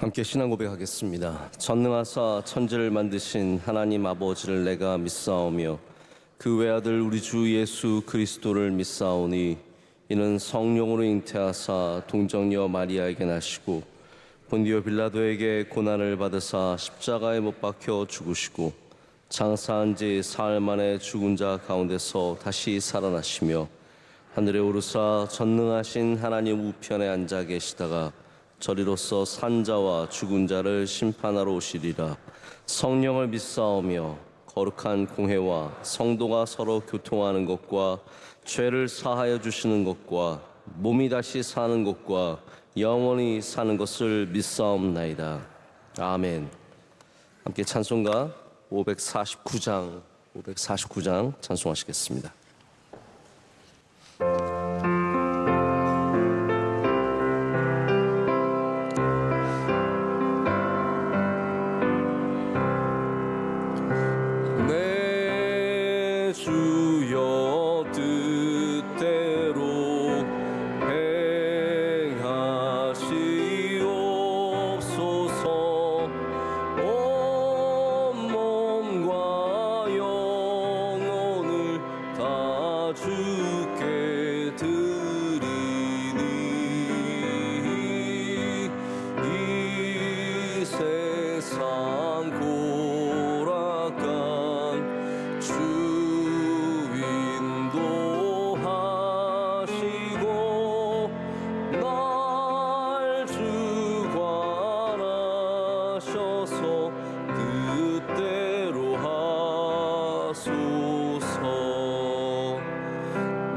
함께 신앙 고백하겠습니다. 전능하사 천지를 만드신 하나님 아버지를 내가 믿사오며 그 외아들 우리 주 예수 그리스도를 믿사오니 이는 성령으로 잉태하사 동정녀 마리아에게 나시고 본디오 빌라도에게 고난을 받으사 십자가에 못 박혀 죽으시고 장사한 지 사흘 만에 죽은 자 가운데서 다시 살아나시며 하늘에 오르사 전능하신 하나님 우편에 앉아 계시다가 저리로서 산자와 죽은 자를 심판하러 오시리라. 성령을 믿사오며 거룩한 공회와 성도가 서로 교통하는 것과 죄를 사하여 주시는 것과 몸이 다시 사는 것과 영원히 사는 것을 믿사옵나이다. 아멘. 함께 찬송가 549장 찬송하시겠습니다. 주여 뜻대로 행하시옵소서. 온 몸과 영혼을 다 주께 드리니 이 세상 고락한 주인도 하시고 날 주관하셔서 뜻대로 하소서.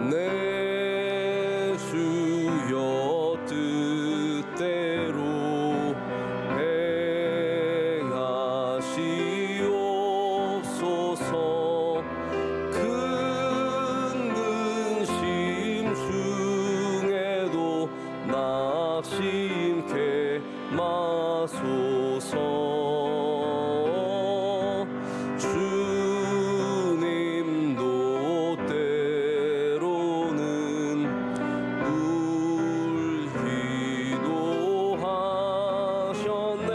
내 주여 뜻대로 행하시옵소서. 큰 근심 중에도 낙심케 마소서. 주님도 때로는 울기도 하셨네.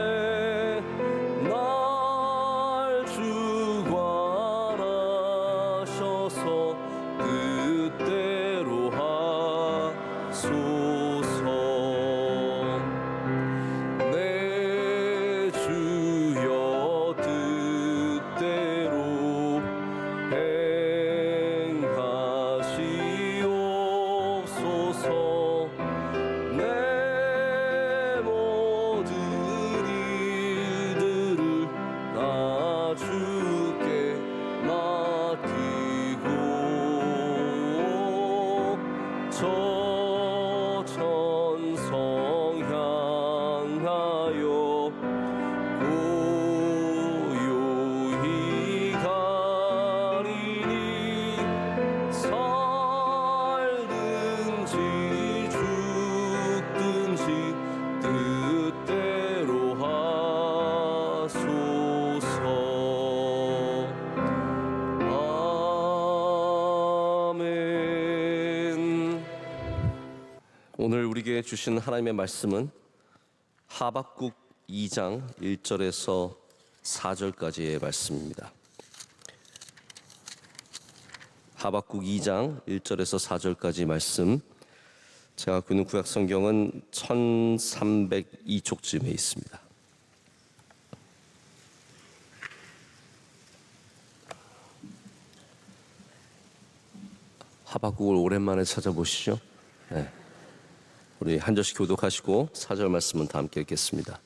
날 주관하셔서 뜻대로 하소서. 내 주여 뜻대로 행하시옵소서. 내 모든 일들을 나 주께 맡기고 저 천성 향하여 고요히 가리니 살든지 죽든지 뜻대로 하소서. 아멘. 오늘 우리에게 주신 하나님의 말씀은 하박국 2장 1절에서 4절까지의 말씀입니다. 하박국 2장 1절에서 4절까지 말씀, 제가 갖고 있는 구약 성경은 1302쪽쯤에 있습니다. 하박국을 오랜만에 찾아보시죠. 네. 우리 한 절씩 교독하시고 4절 말씀은 다 함께 읽겠습니다.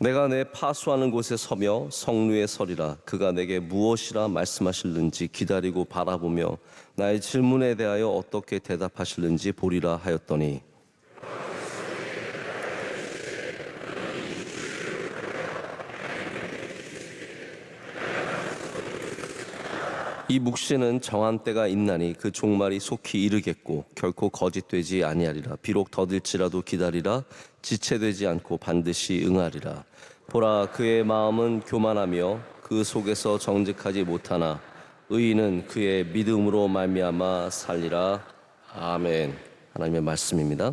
내가 내 파수하는 곳에 서며 성루에 서리라. 그가 내게 무엇이라 말씀하실는지 기다리고 바라보며 나의 질문에 대하여 어떻게 대답하실는지 보리라 하였더니 이 묵시는 정한 때가 있나니 그 종말이 속히 이르겠고 결코 거짓되지 아니하리라. 비록 더딜지라도 기다리라. 지체되지 않고 반드시 응하리라. 보라, 그의 마음은 교만하며 그 속에서 정직하지 못하나 의인은 그의 믿음으로 말미암아 살리라. 아멘. 하나님의 말씀입니다.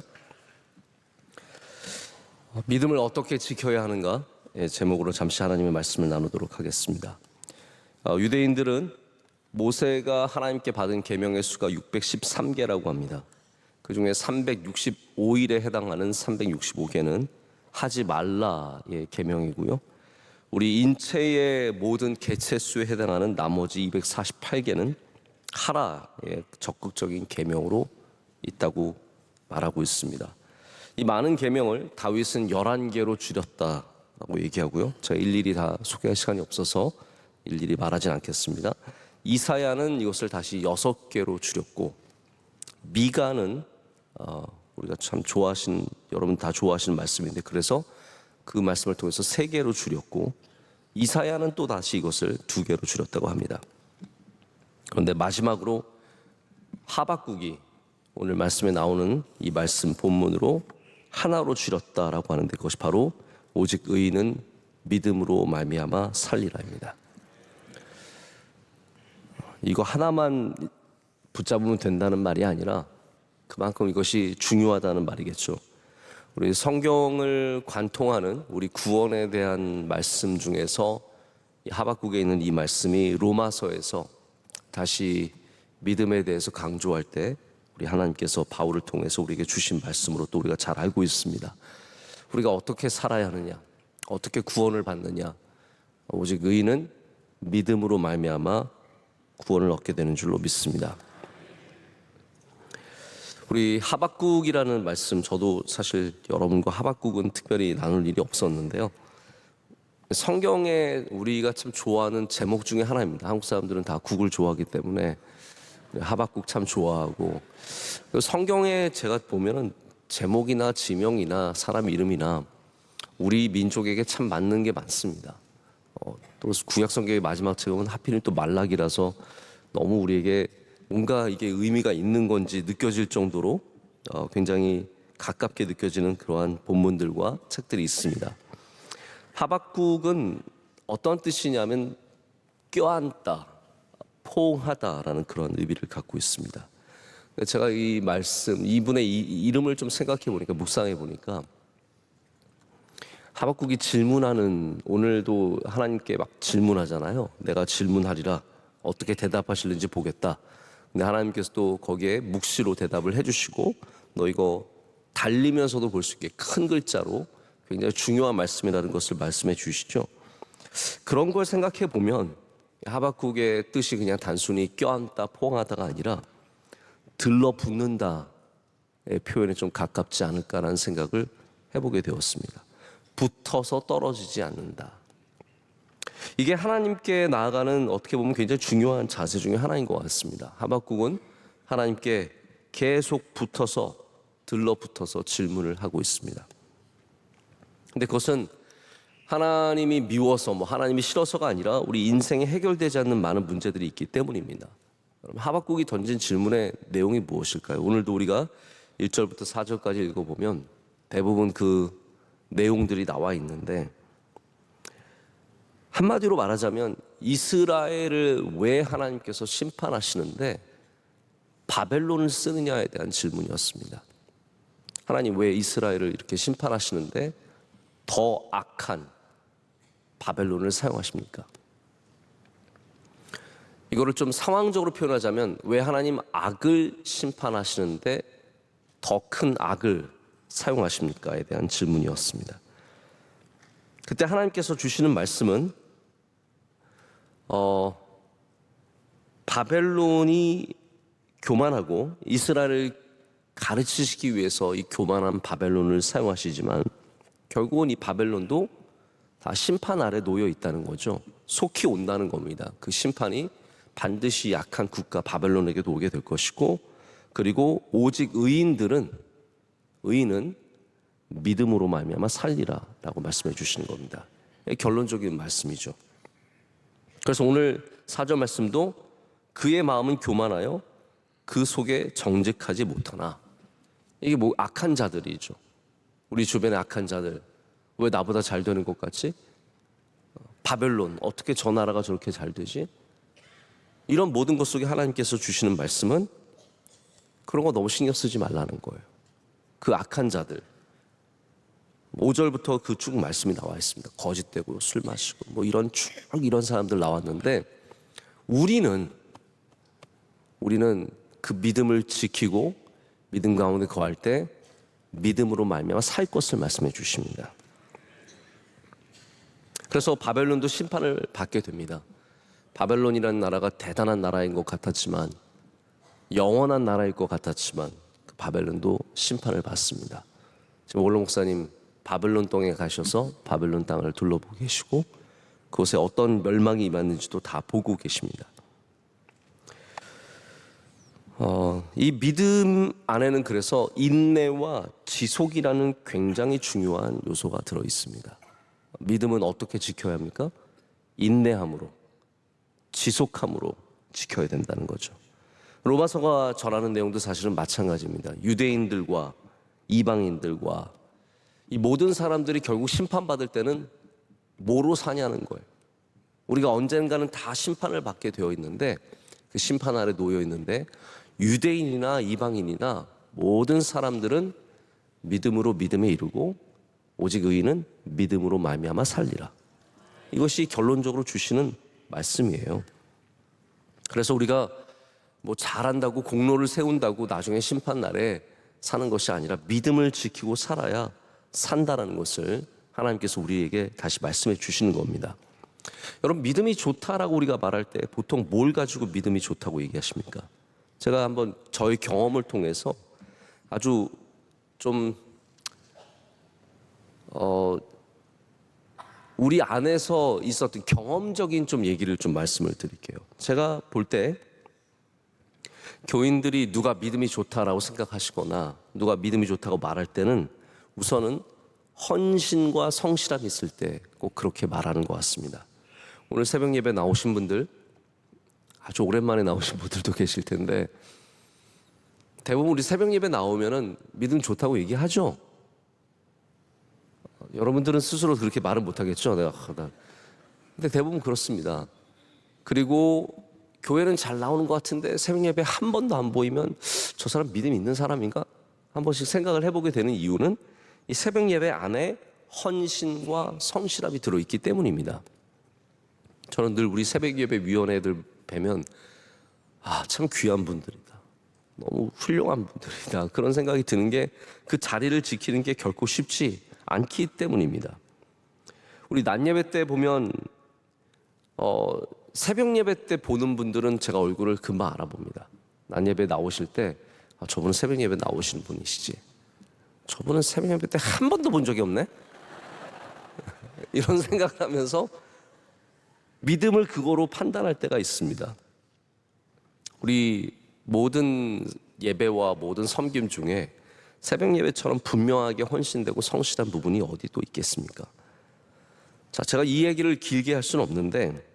믿음을 어떻게 지켜야 하는가? 제목으로 잠시 하나님의 말씀을 나누도록 하겠습니다. 유대인들은 모세가 하나님께 받은 계명의 수가 613개라고 합니다. 그 중에 365일에 해당하는 365개는 하지 말라의 계명이고요. 우리 인체의 모든 개체 수에 해당하는 나머지 248개는 하라의 적극적인 계명으로 있다고 말하고 있습니다. 이 많은 계명을 다윗은 11개로 줄였다라고 얘기하고요. 제가 일일이 다 소개할 시간이 없어서 일일이 말하진 않겠습니다. 이사야는 이것을 다시 6개로 줄였고, 미가는 우리가 참 좋아하신, 여러분 다 좋아하시는 말씀인데, 그래서 그 말씀을 통해서 3개로 줄였고, 이사야는 또 다시 이것을 2개로 줄였다고 합니다. 그런데 마지막으로 하박국이 오늘 말씀에 나오는 이 말씀 본문으로 하나로 줄였다라고 하는데, 그것이 바로 오직 의인은 믿음으로 말미암아 살리라입니다. 이거 하나만 붙잡으면 된다는 말이 아니라 그만큼 이것이 중요하다는 말이겠죠. 우리 성경을 관통하는 우리 구원에 대한 말씀 중에서 하박국에 있는 이 말씀이 로마서에서 다시 믿음에 대해서 강조할 때 우리 하나님께서 바울을 통해서 우리에게 주신 말씀으로 또 우리가 잘 알고 있습니다. 우리가 어떻게 살아야 하느냐, 어떻게 구원을 받느냐, 오직 의인은 믿음으로 말미암아 구원을 얻게 되는 줄로 믿습니다. 우리 하박국이라는 말씀, 저도 사실 여러분과 하박국은 특별히 나눌 일이 없었는데요. 성경에 우리가 참 좋아하는 제목 중에 하나입니다. 한국 사람들은 다 국을 좋아하기 때문에 하박국 참 좋아하고, 성경에 제가 보면은 제목이나 지명이나 사람 이름이나 우리 민족에게 참 맞는 게 많습니다. 또 구약 성경의 마지막 책은 하필이면 또 말라기라서 너무 우리에게 뭔가 이게 의미가 있는 건지 느껴질 정도로 굉장히 가깝게 느껴지는 그러한 본문들과 책들이 있습니다. 하박국은 어떤 뜻이냐면 껴안다, 포옹하다라는 그런 의미를 갖고 있습니다. 제가 이 말씀, 이분의 이름을 좀 생각해 보니까, 묵상해 보니까 하박국이 질문하는, 오늘도 하나님께 막 질문하잖아요. 내가 질문하리라, 어떻게 대답하실는지 보겠다. 근데 하나님께서 또 거기에 묵시로 대답을 해주시고, 너 이거 달리면서도 볼 수 있게 큰 글자로 굉장히 중요한 말씀이라는 것을 말씀해 주시죠. 그런 걸 생각해 보면 하박국의 뜻이 그냥 단순히 껴안다, 포옹하다가 아니라 들러붙는다의 표현에 좀 가깝지 않을까라는 생각을 해보게 되었습니다. 붙어서 떨어지지 않는다. 이게 하나님께 나아가는 어떻게 보면 굉장히 중요한 자세 중에 하나인 것 같습니다. 하박국은 하나님께 계속 붙어서, 들러붙어서 질문을 하고 있습니다. 근데 그것은 하나님이 미워서, 하나님이 싫어서가 아니라 우리 인생에 해결되지 않는 많은 문제들이 있기 때문입니다. 그럼 하박국이 던진 질문의 내용이 무엇일까요? 오늘도 우리가 1절부터 4절까지 읽어보면 대부분 그 내용들이 나와 있는데, 한마디로 말하자면 이스라엘을 왜 하나님께서 심판하시는데 바벨론을 쓰느냐에 대한 질문이었습니다. 하나님 왜 이스라엘을 이렇게 심판하시는데 더 악한 바벨론을 사용하십니까? 이거를 좀 상황적으로 표현하자면 왜 하나님 악을 심판하시는데 더 큰 악을 사용하십니까에 대한 질문이었습니다. 그때 하나님께서 주시는 말씀은 바벨론이 교만하고 이스라엘을 가르치시기 위해서 이 교만한 바벨론을 사용하시지만 결국은 이 바벨론도 다 심판 아래 놓여 있다는 거죠. 속히 온다는 겁니다. 그 심판이 반드시 약한 국가 바벨론에게도 오게 될 것이고, 그리고 오직 의인은 믿음으로 말미암아 살리라라고 말씀해 주시는 겁니다. 결론적인 말씀이죠. 그래서 오늘 4절 말씀도 그의 마음은 교만하여 그 속에 정직하지 못하나, 이게 악한 자들이죠. 우리 주변의 악한 자들, 왜 나보다 잘 되는 것 같지? 바벨론, 어떻게 저 나라가 저렇게 잘 되지? 이런 모든 것 속에 하나님께서 주시는 말씀은 그런 거 너무 신경 쓰지 말라는 거예요. 그 악한 자들, 5절부터 그 쭉 말씀이 나와 있습니다. 거짓되고 술 마시고 뭐 이런 쭉 이런 사람들 나왔는데 우리는 그 믿음을 지키고 믿음 가운데 거할 때 믿음으로 말미암아 살 것을 말씀해 주십니다. 그래서 바벨론도 심판을 받게 됩니다. 바벨론이라는 나라가 대단한 나라인 것 같았지만, 영원한 나라일 것 같았지만 그 바벨론도 심판을 받습니다. 지금 원로 목사님 바벨론 땅에 가셔서 바벨론 땅을 둘러보고 계시고 그곳에 어떤 멸망이 임했는지도 다 보고 계십니다. 이 믿음 안에는 그래서 인내와 지속이라는 굉장히 중요한 요소가 들어 있습니다. 믿음은 어떻게 지켜야 합니까? 인내함으로, 지속함으로 지켜야 된다는 거죠. 로마서가 전하는 내용도 사실은 마찬가지입니다. 유대인들과 이방인들과 이 모든 사람들이 결국 심판받을 때는 뭐로 사냐는 거예요. 우리가 언젠가는 다 심판을 받게 되어 있는데, 그 심판 아래 놓여 있는데, 유대인이나 이방인이나 모든 사람들은 믿음으로 믿음에 이르고 오직 의인은 믿음으로 말미암아 살리라. 이것이 결론적으로 주시는 말씀이에요. 그래서 우리가 뭐 잘한다고 공로를 세운다고 나중에 심판 날에 사는 것이 아니라 믿음을 지키고 살아야 산다라는 것을 하나님께서 우리에게 다시 말씀해 주시는 겁니다. 여러분, 믿음이 좋다라고 우리가 말할 때 보통 뭘 가지고 믿음이 좋다고 얘기하십니까? 제가 한번 저의 경험을 통해서 아주 좀 우리 안에서 있었던 경험적인 좀 얘기를 좀 말씀을 드릴게요. 제가 볼 때 교인들이 누가 믿음이 좋다라고 생각하시거나 누가 믿음이 좋다고 말할 때는 우선은 헌신과 성실함이 있을 때 꼭 그렇게 말하는 것 같습니다. 오늘 새벽 예배 나오신 분들, 아주 오랜만에 나오신 분들도 계실 텐데 대부분 우리 새벽 예배 나오면은 믿음 좋다고 얘기하죠. 여러분들은 스스로 그렇게 말은 못하겠죠. 근데 대부분 그렇습니다. 그리고 교회는 잘 나오는 것 같은데 새벽 예배 한 번도 안 보이면 저 사람 믿음 있는 사람인가? 한 번씩 생각을 해보게 되는 이유는 이 새벽 예배 안에 헌신과 성실함이 들어있기 때문입니다. 저는 늘 우리 새벽 예배 위원회들 뵈면 참 귀한 분들이다, 너무 훌륭한 분들이다, 그런 생각이 드는 게 그 자리를 지키는 게 결코 쉽지 않기 때문입니다. 우리 낮 예배 때 보면 새벽 예배 때 보는 분들은 제가 얼굴을 금방 알아봅니다. 낮 예배 나오실 때 저분은 새벽 예배 나오시는 분이시지, 저분은 새벽 예배 때 한 번도 본 적이 없네? 이런 생각을 하면서 믿음을 그거로 판단할 때가 있습니다. 우리 모든 예배와 모든 섬김 중에 새벽 예배처럼 분명하게 헌신되고 성실한 부분이 어디 또 있겠습니까? 자, 제가 이 얘기를 길게 할 수는 없는데,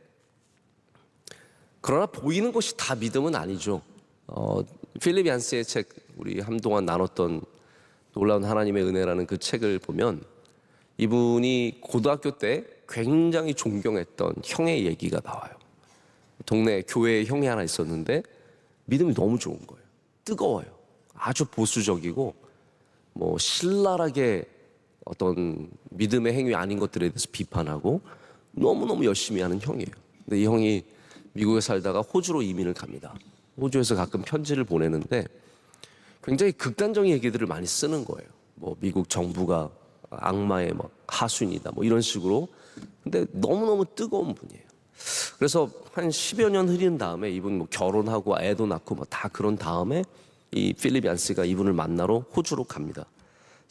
그러나 보이는 것이 다 믿음은 아니죠. 필립 얀스의 책, 우리 한동안 나눴던 놀라운 하나님의 은혜라는 그 책을 보면 이분이 고등학교 때 굉장히 존경했던 형의 얘기가 나와요. 동네 교회에 형이 하나 있었는데 믿음이 너무 좋은 거예요. 뜨거워요. 아주 보수적이고 뭐 신랄하게 어떤 믿음의 행위 아닌 것들에 대해서 비판하고 너무너무 열심히 하는 형이에요. 근데 이 형이 미국에 살다가 호주로 이민을 갑니다. 호주에서 가끔 편지를 보내는데 굉장히 극단적인 얘기들을 많이 쓰는 거예요. 뭐 미국 정부가 악마의 뭐 하수인이다, 뭐 이런 식으로. 근데 너무너무 뜨거운 분이에요. 그래서 한 10여 년 흐린 다음에 이분 뭐 결혼하고 애도 낳고 뭐 다 그런 다음에 이 필립 얀스가 이분을 만나러 호주로 갑니다.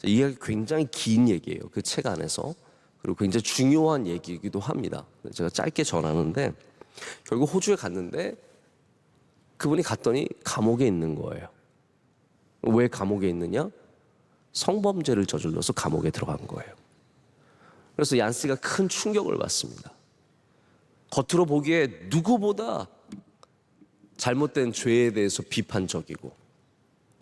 이 이야기 굉장히 긴 얘기예요. 그 책 안에서. 그리고 굉장히 중요한 얘기이기도 합니다. 제가 짧게 전하는데 결국 호주에 갔는데 그분이 갔더니 감옥에 있는 거예요. 왜 감옥에 있느냐? 성범죄를 저질러서 감옥에 들어간 거예요. 그래서 얀스가 큰 충격을 받습니다. 겉으로 보기에 누구보다 잘못된 죄에 대해서 비판적이고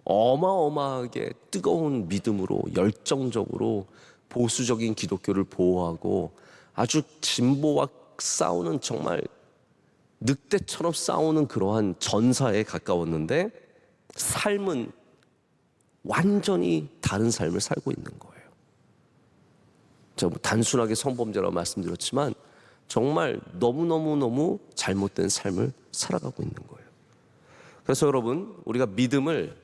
어마어마하게 뜨거운 믿음으로 열정적으로 보수적인 기독교를 보호하고 아주 진보와 싸우는, 정말 늑대처럼 싸우는 그러한 전사에 가까웠는데 삶은 완전히 다른 삶을 살고 있는 거예요. 제가 단순하게 성범죄라고 말씀드렸지만 정말 너무너무 잘못된 삶을 살아가고 있는 거예요. 그래서 여러분, 우리가 믿음을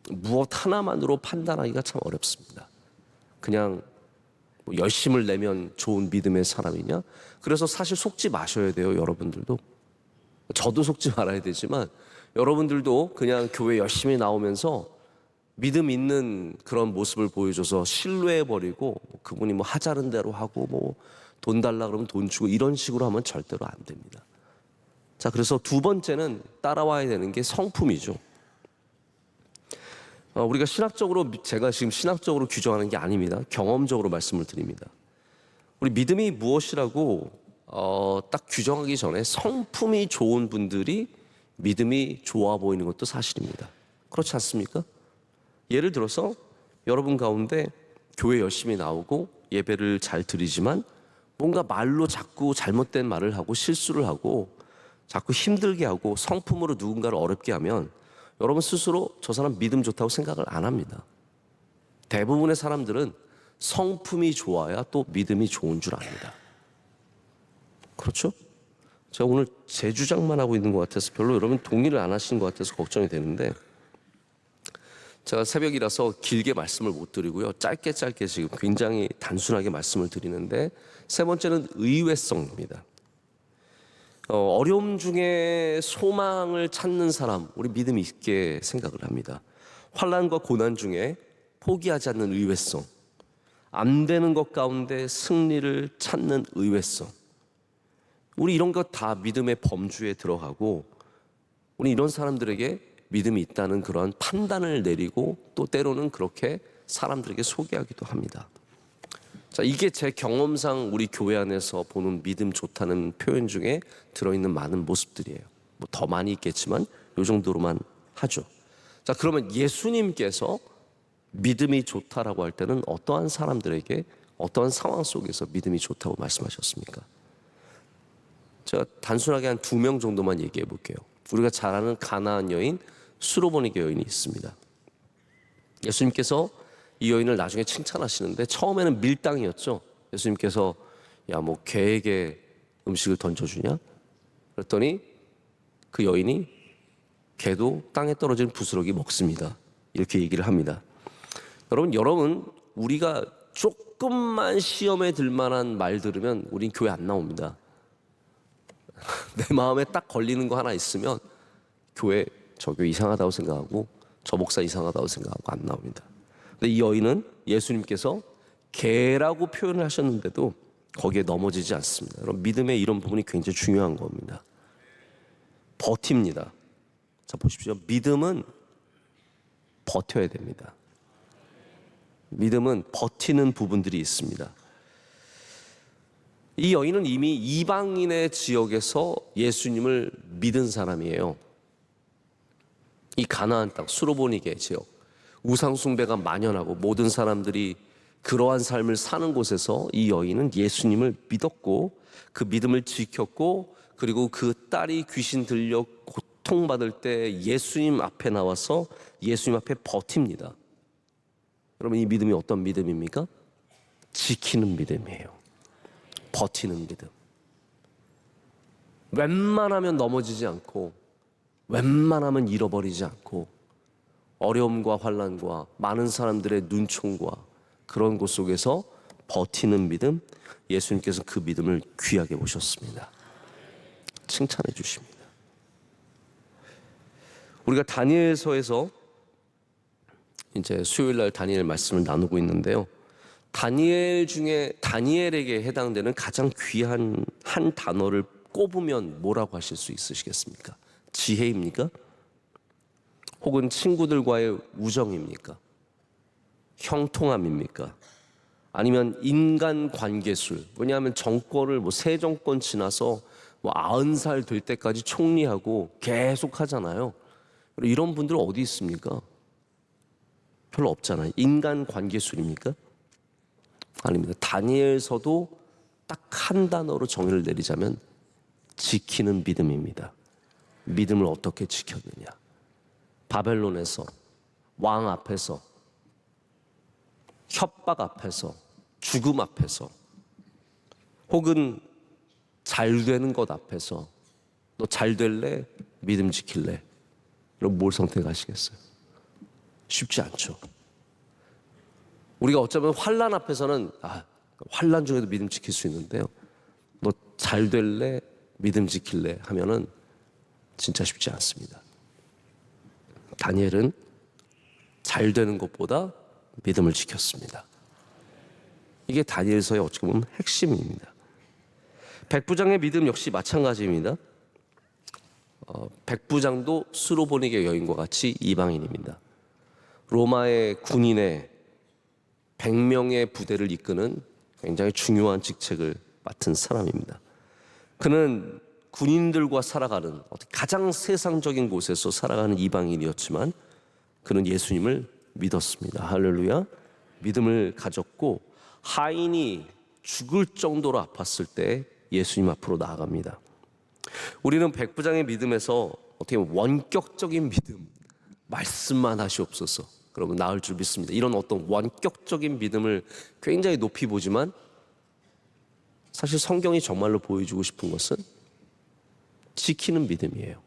무엇 하나만으로 판단하기가 참 어렵습니다. 그냥 뭐 열심을 내면 좋은 믿음의 사람이냐? 그래서 사실 속지 마셔야 돼요, 여러분들도. 저도 속지 말아야 되지만 여러분들도 그냥 교회 열심히 나오면서 믿음 있는 그런 모습을 보여줘서 신뢰해버리고 그분이 뭐 하자는 대로 하고 뭐 돈 달라 그러면 돈 주고 이런 식으로 하면 절대로 안 됩니다. 자, 그래서 두 번째는 따라와야 되는 게 성품이죠. 우리가 신학적으로, 제가 지금 신학적으로 규정하는 게 아닙니다. 경험적으로 말씀을 드립니다. 우리 믿음이 무엇이라고 딱 규정하기 전에 성품이 좋은 분들이 믿음이 좋아 보이는 것도 사실입니다. 그렇지 않습니까? 예를 들어서 여러분 가운데 교회 열심히 나오고 예배를 잘 드리지만 뭔가 말로 자꾸 잘못된 말을 하고 실수를 하고 자꾸 힘들게 하고 성품으로 누군가를 어렵게 하면 여러분 스스로 저 사람 믿음 좋다고 생각을 안 합니다. 대부분의 사람들은 성품이 좋아야 또 믿음이 좋은 줄 압니다. 그렇죠? 제가 오늘 제 주장만 하고 있는 것 같아서 별로 여러분 동의를 안 하시는 것 같아서 걱정이 되는데, 제가 새벽이라서 길게 말씀을 못 드리고요. 짧게 지금 굉장히 단순하게 말씀을 드리는데, 세 번째는 의외성입니다. 어려움 중에 소망을 찾는 사람, 우리 믿음 있게 생각을 합니다. 환난과 고난 중에 포기하지 않는 의외성, 안 되는 것 가운데 승리를 찾는 의외성, 우리 이런 것 다 믿음의 범주에 들어가고, 우리 이런 사람들에게 믿음이 있다는 그런 판단을 내리고 또 때로는 그렇게 사람들에게 소개하기도 합니다. 자, 이게 제 경험상 우리 교회 안에서 보는 믿음 좋다는 표현 중에 들어있는 많은 모습들이에요. 뭐 더 많이 있겠지만 이 정도로만 하죠. 자, 그러면 예수님께서 믿음이 좋다라고 할 때는 어떠한 사람들에게 어떠한 상황 속에서 믿음이 좋다고 말씀하셨습니까? 제가 단순하게 한 2명 정도만 얘기해 볼게요. 우리가 잘 아는 가나안 여인, 수로보니게 여인이 있습니다. 예수님께서 이 여인을 나중에 칭찬하시는데 처음에는 밀당이었죠. 예수님께서 야, 뭐 개에게 음식을 던져주냐? 그랬더니 그 여인이 개도 땅에 떨어진 부스러기 먹습니다. 이렇게 얘기를 합니다. 여러분 우리가 조금만 시험에 들 만한 말 들으면 우린 교회 안 나옵니다. 내 마음에 딱 걸리는 거 하나 있으면 교회 저 교회 이상하다고 생각하고 저 목사 이상하다고 생각하고 안 나옵니다. 근데 이 여인은 예수님께서 개라고 표현을 하셨는데도 거기에 넘어지지 않습니다. 여러분, 믿음의 이런 부분이 굉장히 중요한 겁니다. 버팁니다. 자, 보십시오. 믿음은 버텨야 됩니다. 믿음은 버티는 부분들이 있습니다. 이 여인은 이미 이방인의 지역에서 예수님을 믿은 사람이에요. 이 가나안 땅 수로보니게 지역, 우상 숭배가 만연하고 모든 사람들이 그러한 삶을 사는 곳에서 이 여인은 예수님을 믿었고 그 믿음을 지켰고, 그리고 그 딸이 귀신 들려 고통받을 때 예수님 앞에 나와서 예수님 앞에 버팁니다. 여러분, 이 믿음이 어떤 믿음입니까? 지키는 믿음이에요. 버티는 믿음. 웬만하면 넘어지지 않고 웬만하면 잃어버리지 않고 어려움과 환난과 많은 사람들의 눈총과 그런 곳 속에서 버티는 믿음, 예수님께서 그 믿음을 귀하게 보셨습니다. 칭찬해 주십니다. 우리가 다니엘서에서 이제 수요일 날 다니엘 말씀을 나누고 있는데요. 다니엘 중에 다니엘에게 해당되는 가장 귀한 한 단어를 꼽으면 뭐라고 하실 수 있으시겠습니까? 지혜입니까? 혹은 친구들과의 우정입니까? 형통함입니까? 아니면 인간관계술? 왜냐하면 정권을 새 정권 지나서 90살 될 때까지 총리하고 계속 하잖아요. 이런 분들은 어디 있습니까? 별로 없잖아요. 인간관계술입니까? 아닙니다. 다니엘서도 딱 한 단어로 정의를 내리자면 지키는 믿음입니다. 믿음을 어떻게 지켰느냐? 바벨론에서, 왕 앞에서, 협박 앞에서, 죽음 앞에서 혹은 잘 되는 것 앞에서 너 잘 될래? 믿음 지킬래? 그럼 뭘 선택하시겠어요? 쉽지 않죠. 우리가 어쩌면 환난 앞에서는 환난 중에도 믿음 지킬 수 있는데요. 너 잘 될래? 믿음 지킬래? 하면은 진짜 쉽지 않습니다. 다니엘은 잘 되는 것보다 믿음을 지켰습니다. 이게 다니엘서의 어찌 보면 핵심입니다. 백부장의 믿음 역시 마찬가지입니다. 백부장도 수로보니게 여인과 같이 이방인입니다. 로마의 군인의 100명의 부대를 이끄는 굉장히 중요한 직책을 맡은 사람입니다. 그는 군인들과 살아가는 가장 세상적인 곳에서 살아가는 이방인이었지만 그는 예수님을 믿었습니다. 할렐루야. 믿음을 가졌고 하인이 죽을 정도로 아팠을 때 예수님 앞으로 나아갑니다. 우리는 백부장의 믿음에서 어떻게 보면 원격적인 믿음, 말씀만 하시옵소서, 그러면 나을 줄 믿습니다. 이런 어떤 원격적인 믿음을 굉장히 높이 보지만 사실 성경이 정말로 보여주고 싶은 것은 지키는 믿음이에요.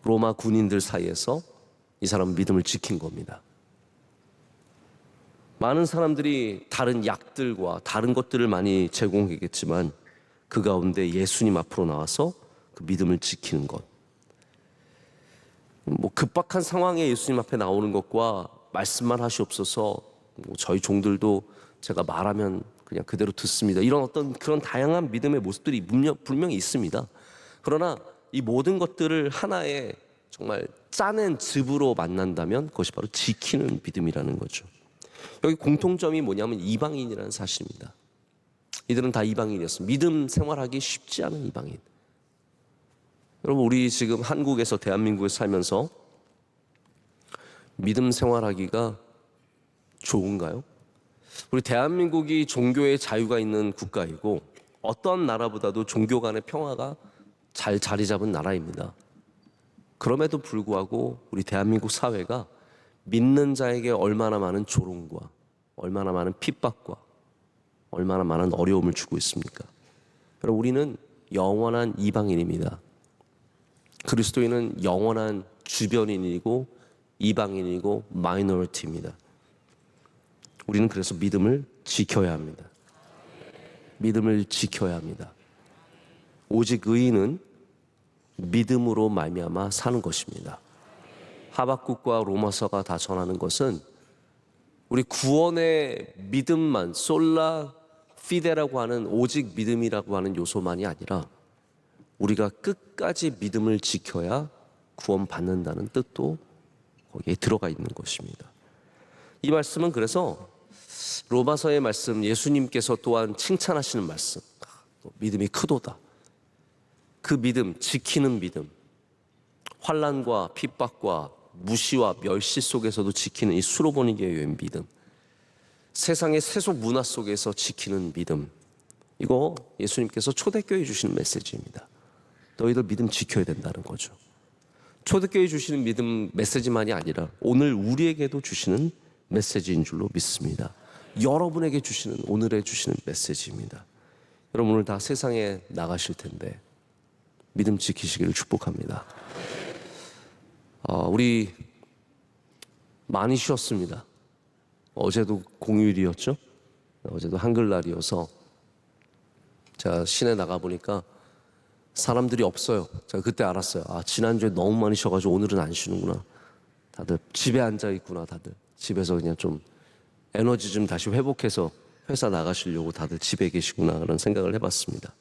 로마 군인들 사이에서 이 사람은 믿음을 지킨 겁니다. 많은 사람들이 다른 약들과 다른 것들을 많이 제공했겠지만 그 가운데 예수님 앞으로 나와서 그 믿음을 지키는 것. 급박한 상황에 예수님 앞에 나오는 것과 말씀만 하시옵소서, 저희 종들도 제가 말하면 그냥 그대로 듣습니다, 이런 어떤 그런 다양한 믿음의 모습들이 분명히 있습니다. 그러나 이 모든 것들을 하나의 정말 짜낸 즙으로 만난다면 그것이 바로 지키는 믿음이라는 거죠. 여기 공통점이 뭐냐면 이방인이라는 사실입니다. 이들은 다 이방인이었습니다. 믿음 생활하기 쉽지 않은 이방인. 여러분, 우리 지금 한국에서, 대한민국에 살면서 믿음 생활하기가 좋은가요? 우리 대한민국이 종교의 자유가 있는 국가이고 어떤 나라보다도 종교 간의 평화가 잘 자리 잡은 나라입니다. 그럼에도 불구하고 우리 대한민국 사회가 믿는 자에게 얼마나 많은 조롱과 얼마나 많은 핍박과 얼마나 많은 어려움을 주고 있습니까? 여러분, 우리는 영원한 이방인입니다. 그리스도인은 영원한 주변인이고 이방인이고 마이너리티입니다. 우리는 그래서 믿음을 지켜야 합니다. 믿음을 지켜야 합니다. 오직 의인은 믿음으로 말미암아 사는 것입니다. 하박국과 로마서가 다 전하는 것은 우리 구원의 믿음만, 솔라 피데라고 하는 오직 믿음이라고 하는 요소만이 아니라 우리가 끝까지 믿음을 지켜야 구원받는다는 뜻도 거기에 들어가 있는 것입니다. 이 말씀은 그래서 로마서의 말씀, 예수님께서 또한 칭찬하시는 말씀, 믿음이 크도다. 그 믿음, 지키는 믿음, 환난과 핍박과 무시와 멸시 속에서도 지키는 이 수로보니게의 믿음, 세상의 세속 문화 속에서 지키는 믿음, 이거 예수님께서 초대교회에 주시는 메시지입니다. 너희들 믿음 지켜야 된다는 거죠. 초대교회에 주시는 믿음 메시지만이 아니라 오늘 우리에게도 주시는 메시지인 줄로 믿습니다. 여러분에게 주시는, 오늘에 주시는 메시지입니다. 여러분, 오늘 다 세상에 나가실 텐데 믿음 지키시기를 축복합니다. 우리 많이 쉬었습니다. 어제도 공휴일이었죠. 어제도 한글날이어서 제가 시내 나가보니까 사람들이 없어요. 제가 그때 알았어요. 지난주에 너무 많이 쉬어가지고 오늘은 안 쉬는구나. 다들 집에 앉아있구나. 다들 집에서 그냥 좀 에너지 좀 다시 회복해서 회사 나가시려고 다들 집에 계시구나, 그런 생각을 해봤습니다.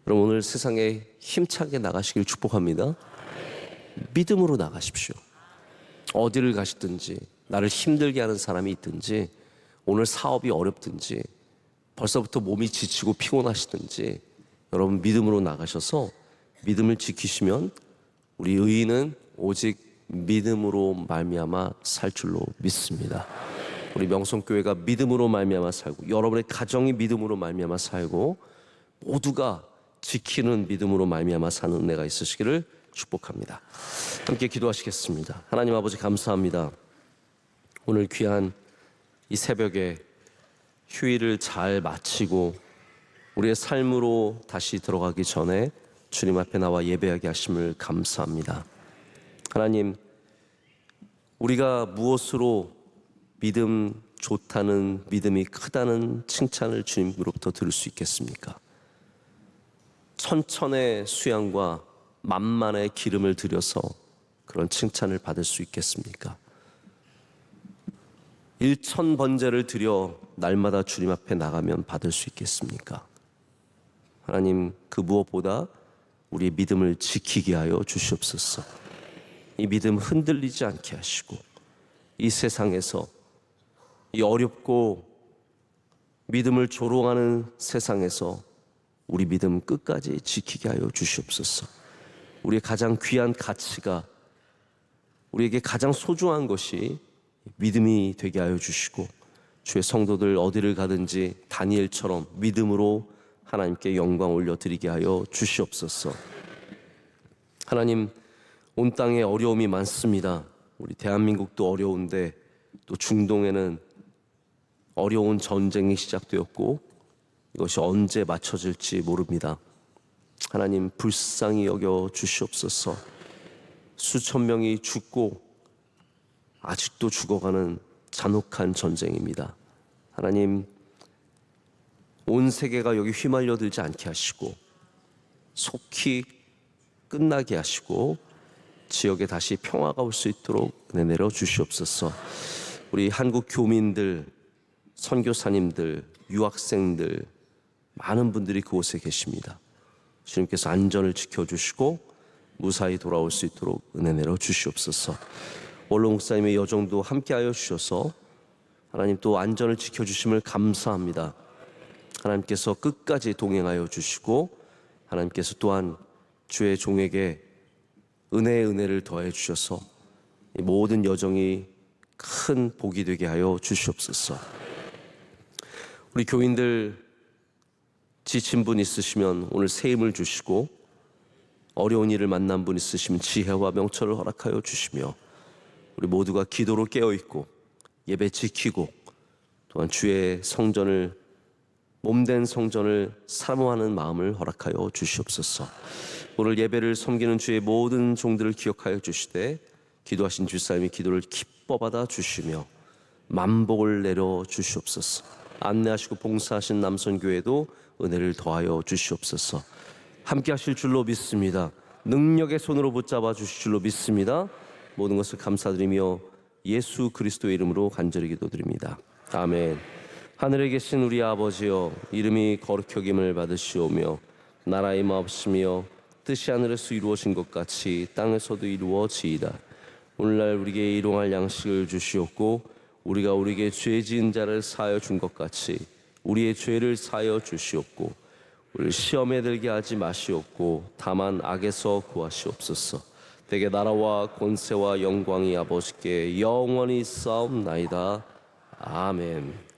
여러분, 오늘 세상에 힘차게 나가시길 축복합니다. 믿음으로 나가십시오. 어디를 가시든지, 나를 힘들게 하는 사람이 있든지, 오늘 사업이 어렵든지, 벌써부터 몸이 지치고 피곤하시든지, 여러분 믿음으로 나가셔서 믿음을 지키시면 우리 의인은 오직 믿음으로 말미암아 살 줄로 믿습니다. 우리 명성교회가 믿음으로 말미암아 살고, 여러분의 가정이 믿음으로 말미암아 살고, 모두가 지키는 믿음으로 말미암아 사는 은혜가 있으시기를 축복합니다. 함께 기도하시겠습니다. 하나님 아버지, 감사합니다. 오늘 귀한 이 새벽에 휴일을 잘 마치고 우리의 삶으로 다시 들어가기 전에 주님 앞에 나와 예배하게 하심을 감사합니다. 하나님, 우리가 무엇으로 믿음 좋다는, 믿음이 크다는 칭찬을 주님으로부터 들을 수 있겠습니까? 천천의 수양과 만만의 기름을 들여서 그런 칭찬을 받을 수 있겠습니까? 1000번제를 드려 날마다 주님 앞에 나가면 받을 수 있겠습니까? 하나님, 그 무엇보다 우리의 믿음을 지키게 하여 주시옵소서. 이 믿음 흔들리지 않게 하시고, 이 세상에서, 이 어렵고 믿음을 조롱하는 세상에서 우리 믿음 끝까지 지키게 하여 주시옵소서. 우리의 가장 귀한 가치가, 우리에게 가장 소중한 것이 믿음이 되게 하여 주시고, 주의 성도들 어디를 가든지 다니엘처럼 믿음으로 하나님께 영광 올려드리게 하여 주시옵소서. 하나님, 온 땅에 어려움이 많습니다. 우리 대한민국도 어려운데 또 중동에는 어려운 전쟁이 시작되었고 이것이 언제 맞춰질지 모릅니다. 하나님, 불쌍히 여겨 주시옵소서. 수천 명이 죽고 아직도 죽어가는 잔혹한 전쟁입니다. 하나님, 온 세계가 여기 휘말려들지 않게 하시고 속히 끝나게 하시고 지역에 다시 평화가 올 수 있도록 은혜 내려 주시옵소서. 우리 한국 교민들, 선교사님들, 유학생들, 많은 분들이 그곳에 계십니다. 주님께서 안전을 지켜주시고 무사히 돌아올 수 있도록 은혜 내려 주시옵소서. 원로 목사님의 여정도 함께하여 주셔서 하나님 또 안전을 지켜주심을 감사합니다. 하나님께서 끝까지 동행하여 주시고 하나님께서 또한 주의 종에게 은혜를 더해 주셔서 이 모든 여정이 큰 복이 되게 하여 주시옵소서. 우리 교인들 지친 분 있으시면 오늘 새 힘을 주시고, 어려운 일을 만난 분 있으시면 지혜와 명철을 허락하여 주시며, 우리 모두가 기도로 깨어있고 예배 지키고 또한 주의 성전을, 몸된 성전을 사모하는 마음을 허락하여 주시옵소서. 오늘 예배를 섬기는 주의 모든 종들을 기억하여 주시되 기도하신 주사님이 기도를 기뻐 받아 주시며 만복을 내려 주시옵소서. 안내하시고 봉사하신 남선교회도 은혜를 더하여 주시옵소서. 함께 하실 줄로 믿습니다. 능력의 손으로 붙잡아 주실 줄로 믿습니다. 모든 것을 감사드리며 예수 그리스도의 이름으로 간절히 기도드립니다. 아멘. 하늘에 계신 우리 아버지여, 이름이 거룩히 여김을 받으시오며 나라의 마옵시며 뜻이 하늘에서 이루어진 것 같이 땅에서도 이루어지이다. 오늘날 우리에게 일용할 양식을 주시옵고, 우리가 우리에게 죄 지은 자를 사하여 준 것 같이 우리의 죄를 사하여 주시옵고, 우리를 시험에 들게 하지 마시옵고 다만 악에서 구하시옵소서. 대개 나라와 권세와 영광이 아버지께 영원히 싸움나이다. 아멘.